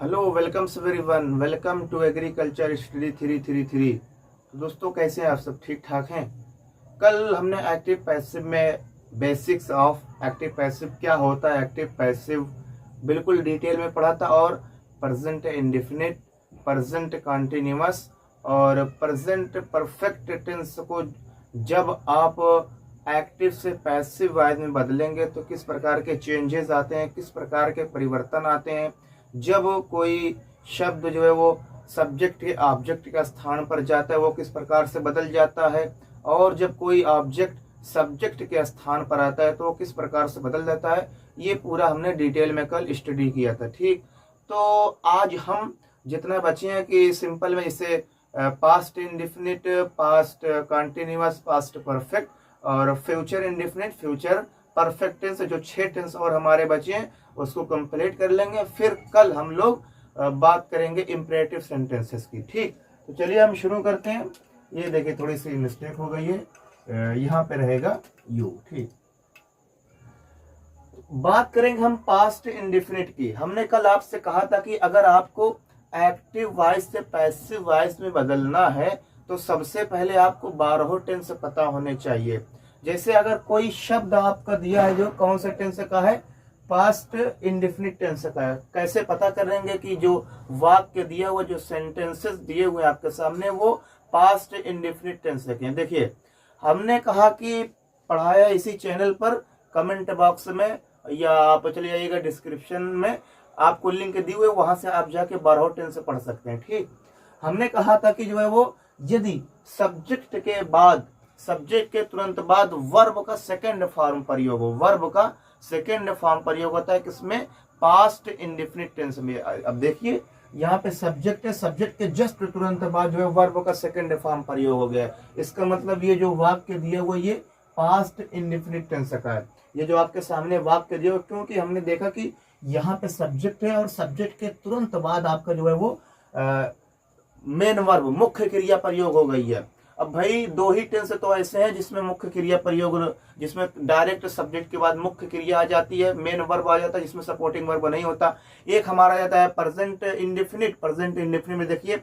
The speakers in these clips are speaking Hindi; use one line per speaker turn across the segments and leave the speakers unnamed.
Hello welcome everyone, welcome to agriculture study 333। तो दोस्तों, कैसे हैं आप? सब ठीक ठाक हैं? कल हमने एक्टिव पैसिव में बेसिक्स ऑफ एक्टिव पैसिव, क्या होता है एक्टिव पैसिव, बिल्कुल डिटेल में पढ़ा था। और प्रेजेंट इंडेफिनिट, प्रेजेंट कॉन्टिन्यूअस और प्रेजेंट परफेक्ट टेंस को जब आप एक्टिव से पैसिव वाइज में बदलेंगे तो किस प्रकार के चेंजेस आते हैं, किस प्रकार के परिवर्तन आते हैं। जब कोई शब्द जो है वो सब्जेक्ट के ऑब्जेक्ट का स्थान पर जाता है, वो किस प्रकार से बदल जाता है। और जब कोई ऑब्जेक्ट सब्जेक्ट के स्थान पर आता है तो वो किस प्रकार से बदल जाता है, ये पूरा हमने डिटेल में कल स्टडी किया था। ठीक, तो आज हम जितना बचे हैं कि सिंपल में इसे past indefinite, past continuous, past perfect और future indefinite, future perfect tense, जो 6 टेंस और हमारे बचे हैं उसको कंप्लीट कर लेंगे। फिर कल हम लोग बात करेंगे इंपरेटिव सेंटेंसेस की। ठीक, तो चलिए हम शुरू करते हैं। ये देखिए थोड़ी सी मिस्टेक हो गई है, यहाँ पे रहेगा यू। ठीक, बात करेंगे हम पास्ट इंडेफिनिट की। हमने कल आपसे कहा था कि अगर आपको एक्टिव वॉइस से पैसिव वॉइस में बदलना है तो सबसे पहले आपको 12 टेंस पता होने चाहिए। जैसे अगर कोई शब्द आपका दिया है जो कौन से टेंस का है, पास्ट इंडेफिनिट टेंस का है, कैसे पता करेंगे कि जो वाक्य दिया हुआ, जो सेंटेंसेस दिए हुए आपके सामने, वो पास्ट इंडेफिनिट टेंस के हैं। देखिए हमने कहा कि पढ़ाया इसी चैनल पर, कमेंट बॉक्स में या आप चले जाइएगा डिस्क्रिप्शन में, आपको लिंक दी हुई, वहां से आप जाके 12 टेंस पढ़ सकते हैं। ठीक, हमने कहा था कि जो है वो यदि सब्जेक्ट के बाद, सब्जेक्ट के तुरंत बाद वर्ब का सेकंड फॉर्म प्रयोग हो, वर्ब का सेकंड फॉर्म प्रयोग होता है किसमें, पास्ट इंडेफिनिट टेंस में। अब देखिए यहाँ पे सब्जेक्ट है, सब्जेक्ट के जस्ट तुरंत बाद जो है वर्ब का सेकंड फॉर्म प्रयोग हो गया है। इसका मतलब ये जो वाक्य दिया हुआ ये पास्ट इंडेफिनिट टेंस का है। ये जो आपके सामने वाक्य दिया हुआ, क्योंकि हमने देखा कि यहाँ पे सब्जेक्ट है और सब्जेक्ट के तुरंत बाद आपका जो है वो मेन वर्ब, मुख्य क्रिया प्रयोग हो गई है। अब भाई 2 ही टेंस तो ऐसे हैं जिसमें मुख्य क्रिया प्रयोग, जिसमें डायरेक्ट सब्जेक्ट के बाद मुख्य क्रिया आ जाती है, मेन वर्ब आ जाता है, जिसमें सपोर्टिंग वर्ब नहीं होता। एक हमारा आ जाता है प्रेजेंट इंडेफिनिट। प्रेजेंट इंडेफिनिट में देखिए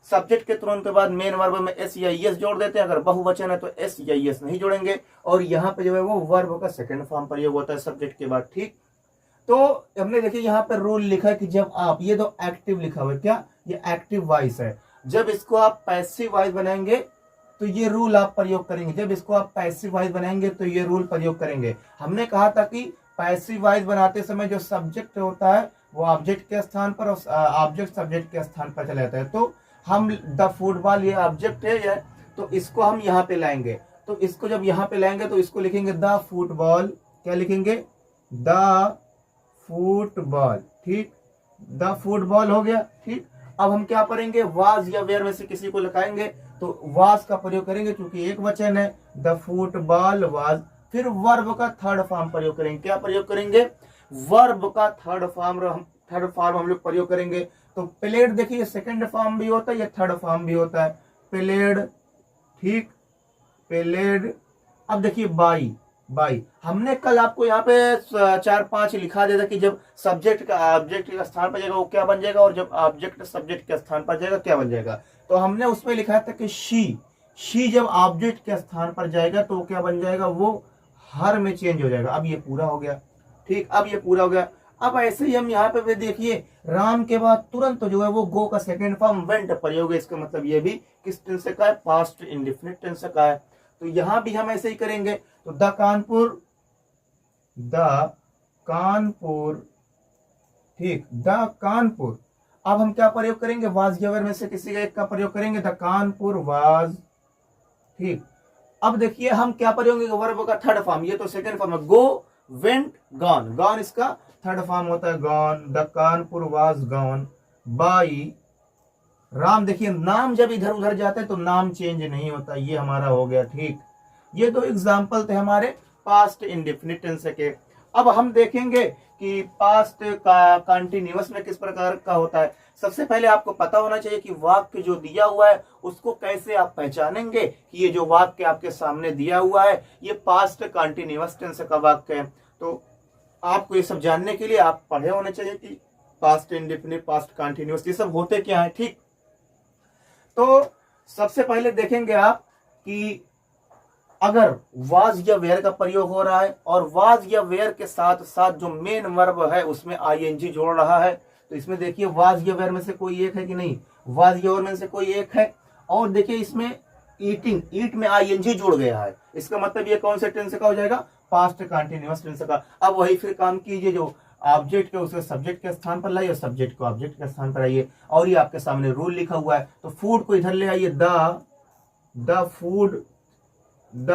सब्जेक्ट के तुरंत बाद मेन वर्ब में एस या एस जोड़ देते हैं, अगर बहुवचन है तो एस या एस नहीं जोड़ेंगे। और यहाँ पे जो है वो वर्ब का सेकंड फॉर्म प्रयोग होता है सब्जेक्ट के बाद। ठीक, तो हमने देखिए यहाँ पर रूल लिखा है कि जब आप, ये तो एक्टिव लिखा हुआ है, क्या ये एक्टिव वॉइस है, जब इसको आप पैसिव वॉइस बनाएंगे तो ये रूल आप प्रयोग करेंगे। जब इसको आप पैसिव वॉइस बनाएंगे तो ये रूल प्रयोग करेंगे। हमने कहा था कि पैसिव वॉइस बनाते समय जो सब्जेक्ट होता है वो ऑब्जेक्ट के स्थान पर और ऑब्जेक्ट सब्जेक्ट के स्थान पर चला जाता है। तो हम द फुटबॉल, ये ऑब्जेक्ट है, तो इसको हम यहाँ पे लाएंगे। तो इसको जब यहाँ पे लाएंगे तो इसको लिखेंगे द फुटबॉल। क्या लिखेंगे? The football. ठीक, द फुटबॉल हो गया। ठीक, अब हम क्या करेंगे, वाज या वेयर में से किसी को लगाएंगे तो वाज का प्रयोग करेंगे क्योंकि एक वचन है, द फुटबॉल वाज। फिर वर्ब का थर्ड फॉर्म प्रयोग करेंगे। क्या प्रयोग करेंगे? वर्ब का थर्ड फॉर्म हम लोग प्रयोग करेंगे। तो प्लेड, देखिए सेकंड फॉर्म भी होता है या थर्ड फॉर्म भी होता है, प्लेड। ठीक, प्लेड। अब देखिए बाई, बाई हमने कल आपको यहाँ पे 4-5 लिखा दिया था कि जब सब्जेक्ट का ऑब्जेक्ट के स्थान पर जाएगा वो क्या बन जाएगा, और जब ऑब्जेक्ट सब्जेक्ट के स्थान पर जाएगा क्या बन जाएगा। तो हमने उसमें लिखा था कि शी जब ऑब्जेक्ट के स्थान पर जाएगा तो वो क्या बन जाएगा, वो हर में चेंज हो जाएगा। अब ये पूरा हो गया। ठीक, अब ये पूरा हो गया। अब ऐसे ही हम यहाँ पे भी देखिए, राम के बाद तुरंत जो है वो गो का सेकेंड फॉर्म वेंट प्रयोग है। इसका मतलब ये भी किस टेंस का है, पास्ट इंडेफिनिट टेंस का है। तो यहां भी हम ऐसे ही करेंगे। तो द कानपुर, द कानपुर। ठीक, द कानपुर। अब हम क्या प्रयोग करेंगे, वाज या वेयर में से किसी का एक का प्रयोग करेंगे, द कानपुर वाज। ठीक, अब देखिए हम क्या प्रयोग करेंगे, वर्ब का थर्ड फॉर्म, ये तो सेकंड फॉर्म है, गो वेंट गॉन। गॉन इसका थर्ड फॉर्म होता है, gone. The Kanpur was gone by Ram. देखिए नाम जब इधर उधर जाता है तो नाम चेंज नहीं होता, ये हमारा हो गया। ठीक, ये 2 एग्जाम्पल थे हमारे पास्ट इंडेफिनिट टेंस के। अब हम देखेंगे कि पास्ट का कंटिन्यूअस में किस प्रकार का होता है। सबसे पहले आपको पता होना चाहिए कि वाक्य जो दिया हुआ है उसको कैसे आप पहचानेंगे कि ये जो वाक्य आपके सामने दिया हुआ है ये पास्ट कंटिन्यूअस टेंस का वाक्य है। तो आपको ये सब जानने के लिए आप पढ़े होने चाहिए कि पास्ट इंडेफिनिट, पास्ट कंटिन्यूअस, ये सब होते क्या है, ठीक। तो सबसे पहले देखेंगे आप कि अगर वाज या वेयर का प्रयोग हो रहा है और वाज या वेयर के साथ साथ जो मेन वर्ब है उसमें आईएनजी जोड़ रहा है, तो इसमें देखिए वाज या वेयर में से कोई एक है कि नहीं, वाज या वेयर में से कोई एक है। और देखिए इसमें ईटिंग, ईट में आईएनजी जुड़ गया है, इसका मतलब ये कौन से टेंस का हो जाएगा, पास्ट कंटिन्यूअस टेंस का। अब वही फिर काम कीजिए, जो ऑब्जेक्ट के उसके सब्जेक्ट के स्थान पर लाइए, सब्जेक्ट को ऑब्जेक्ट के स्थान पर आइए। और ये आपके सामने रूल लिखा हुआ है, तो फूड को इधर ले आइए, द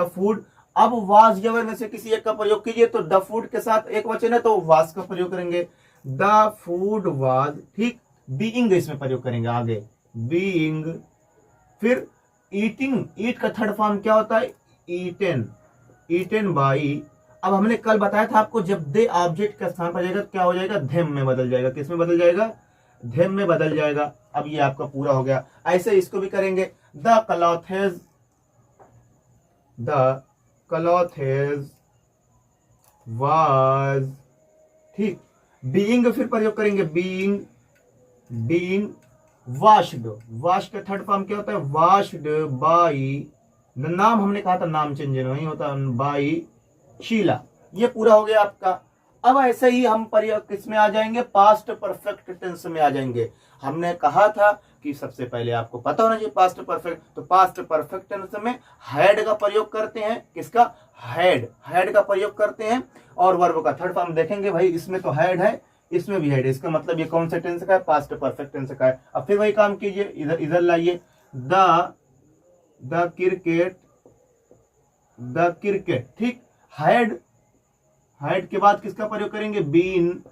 फूड। अब वाज या वेयर में से किसी एक का प्रयोग कीजिए, तो द फूड के साथ एक वचन है तो वाज का प्रयोग करेंगे, द फूड वाज, ठीक। बीइंग इसमें प्रयोग करेंगे आगे, बीइंग। फिर ईटिंग, ईट का थर्ड फॉर्म क्या होता है, ईटेन, ईटेन बाई। अब हमने कल बताया था आपको, जब दे ऑब्जेक्ट के स्थान पर जाएगा क्या हो जाएगा, धेम में बदल जाएगा, किस में बदल जाएगा, धेम में बदल जाएगा। अब ये आपका पूरा हो गया। ऐसे इसको भी करेंगे, द क्लॉथेज वाज, ठीक। बीइंग फिर प्रयोग करेंगे, बीइंग वाश्ड, वाश का थर्ड फॉर्म क्या होता है, वाश्ड बाई, नाम हमने कहा था नाम चेंज नहीं होता, बाई शीला। ये पूरा हो गया आपका। अब ऐसे ही हम प्रयोग किसमें आ जाएंगे, पास्ट परफेक्ट टेंस में आ जाएंगे। हमने कहा था कि सबसे पहले आपको पता होना चाहिए पास्ट परफेक्ट, तो पास्ट परफेक्ट टेंस में हैड का प्रयोग करते हैं, किसका, हैड का प्रयोग करते हैं। और वर्ब का थर्ड फॉर्म देखेंगे, भाई इसमें तो हैड है, इसमें भी हैड, इसका मतलब ये कौन से टेंस का है, पास्ट परफेक्ट टेंस का है। अब फिर वही काम कीजिए, इधर लाइए, द क्रिकेट, ठीक। हैड के बाद किसका प्रयोग करेंगे, been,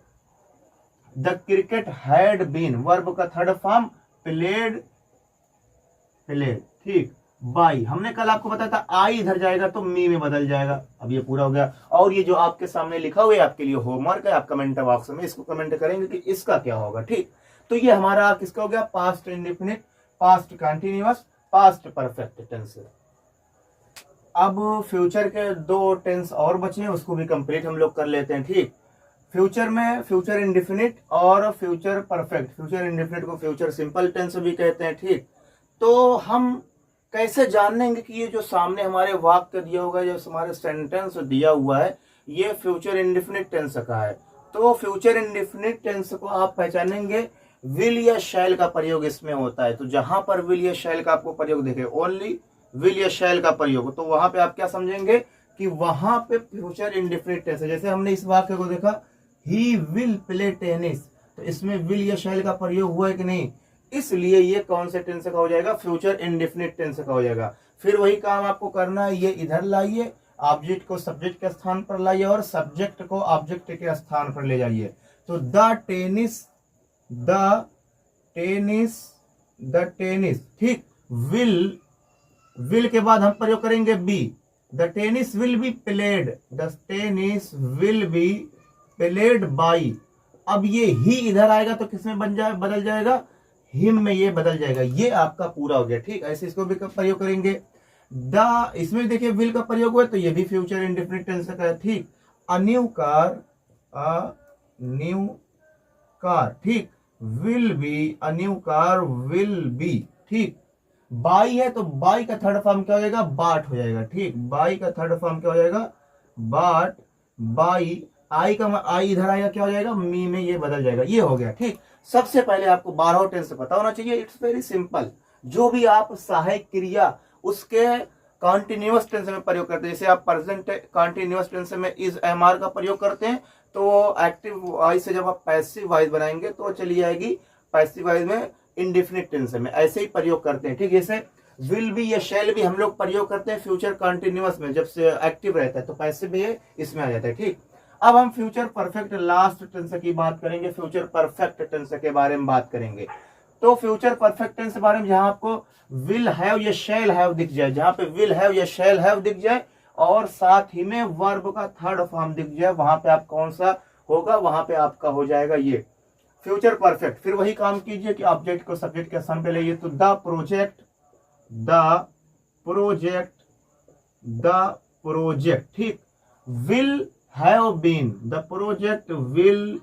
the cricket had been, verb का थर्ड फॉर्म प्लेड, ठीक। बाई, हमने कल आपको बताया था आई इधर जाएगा तो मी में बदल जाएगा। अब ये पूरा हो गया। और ये जो आपके सामने लिखा हुआ है आपके लिए होमवर्क है, आप कमेंट बॉक्स में इसको कमेंट करेंगे कि इसका क्या होगा, ठीक। तो ये हमारा किसका हो गया, past indefinite, past continuous, past perfect tense. अब फ्यूचर के दो टेंस और बचे हैं, उसको भी कंप्लीट हम लोग कर लेते हैं, ठीक। फ्यूचर में फ्यूचर इंडेफिनिट और फ्यूचर परफेक्ट, फ्यूचर इंडेफिनिट को फ्यूचर सिंपल टेंस भी कहते हैं, ठीक। तो हम कैसे जानेंगे कि ये जो सामने हमारे वाक्य दिया होगा, जो हमारे सेंटेंस दिया हुआ है, ये फ्यूचर इंडेफिनिट टेंस का है। तो फ्यूचर इंडेफिनिट टेंस को आप पहचानेंगे, विल या शैल का प्रयोग इसमें होता है। तो जहां पर विल या शैल का आपको प्रयोग देखे, ओनली विल या शैल का प्रयोग, तो वहां पे आप क्या समझेंगे कि वहां पे फ्यूचर इंडेफिनिट टेंस है। जैसे हमने इस वाक्य को देखा, ही विल प्ले टेनिस, तो इसमें विल या शैल का प्रयोग हुआ है कि नहीं, इसलिए ये कौन से टेंस का हो जाएगा, फ्यूचर इंडेफिनिट टेंस का हो जाएगा। फिर वही काम आपको करना है, ये इधर लाइए, ऑब्जेक्ट को सब्जेक्ट के स्थान पर लाइए और सब्जेक्ट को ऑब्जेक्ट के स्थान पर ले जाइए। तो द टेनिस, ठीक। विल के बाद हम प्रयोग करेंगे be, the tennis will be played, the tennis will be played by. अब ये ही इधर आएगा तो किसमें बदल जाएगा, हिम में ये बदल जाएगा। ये आपका पूरा हो गया, ठीक। ऐसे इसको भी प्रयोग करेंगे। इसमें देखिए विल का प्रयोग हुआ तो ये भी फ्यूचर इंडेफिनिट टेंस का है, ठीक। अ न्यू कार, ठीक। Will be, a new car will be, ठीक। बाई है तो बाई का थर्ड फॉर्म क्या हो जाएगा, बाट हो जाएगा, ठीक। बाई का थर्ड फॉर्म क्या हो जाएगा, बाट, बाई। आई इधर आएगा क्या हो जाएगा, मी में ये बदल जाएगा। ये हो गया, ठीक। सबसे पहले आपको 12 टेंस पता होना चाहिए। It's very simple. जो भी आप सहायक क्रिया उसके कॉन्टिन्यूअस टेंस में प्रयोग करते हैं, जैसे आप प्रेजेंट कॉन्टिन्यूअस टेंस में इज एमआर का प्रयोग करते हैं, तो एक्टिव वॉइस से जब आप पैसिव वॉइस बनाएंगे तो चली जाएगी पैसिव वॉइस में इंडेफिनिट टेंस में। ऐसे ही प्रयोग करते हैं, ठीक। जैसे विल भी या शैल भी हम लोग प्रयोग करते हैं फ्यूचर कॉन्टिन्यूअस में, जब से एक्टिव रहता है तो पैसिव भी इसमें आ जाता है, ठीक। अब हम फ्यूचर परफेक्ट लास्ट टेंस की बात करेंगे, फ्यूचर परफेक्ट टेंस के बारे में बात करेंगे। तो फ्यूचर परफेक्ट टेंस के बारे में जहां आपको विल हैव या शैल हैव दिख जाए, जहां पे विल हैव या शैल हैव दिख जाए और साथ ही में वर्ब का थर्ड फॉर्म दिख जाए, वहां पे आप कौन सा होगा, वहां पे आपका हो जाएगा ये फ्यूचर परफेक्ट। फिर वही काम कीजिए कि ऑब्जेक्ट को सब्जेक्ट के स्थान पे लाइए, तो द प्रोजेक्ट, ठीक। Will have been, the project will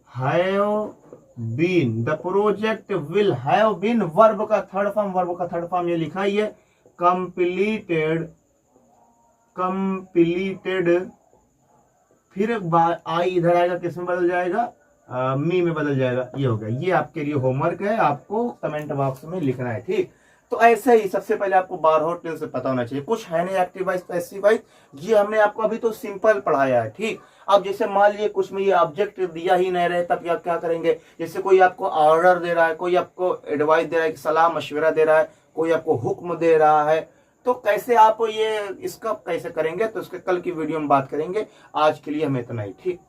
have been, the project will have been, verb का थर्ड फॉर्म ये लिखा ही है, कंप्लीटेड, फिर आई इधर आएगा, किस में बदल जाएगा, मी में बदल जाएगा। ये हो गया, ये आपके लिए होमवर्क है, आपको कमेंट बॉक्स में लिखना है, ठीक। तो ऐसे ही सबसे पहले आपको बारह टेंस से पता होना चाहिए, कुछ है नहीं एक्टिव वॉइस पैसिव वॉइस, ये हमने आपको अभी तो सिंपल पढ़ाया है, ठीक। अब जैसे मान लीजिए कुछ में ये ऑब्जेक्ट दिया ही नहीं रहे, तब आप क्या करेंगे, जैसे कोई आपको ऑर्डर दे रहा है, कोई आपको एडवाइस दे रहा है, सलाह मशवरा दे रहा है, कोई आपको हुक्म दे रहा है, तो कैसे आप ये इसका कैसे करेंगे, तो इसके कल की वीडियो में बात करेंगे। आज के लिए हमें इतना ही, ठीक।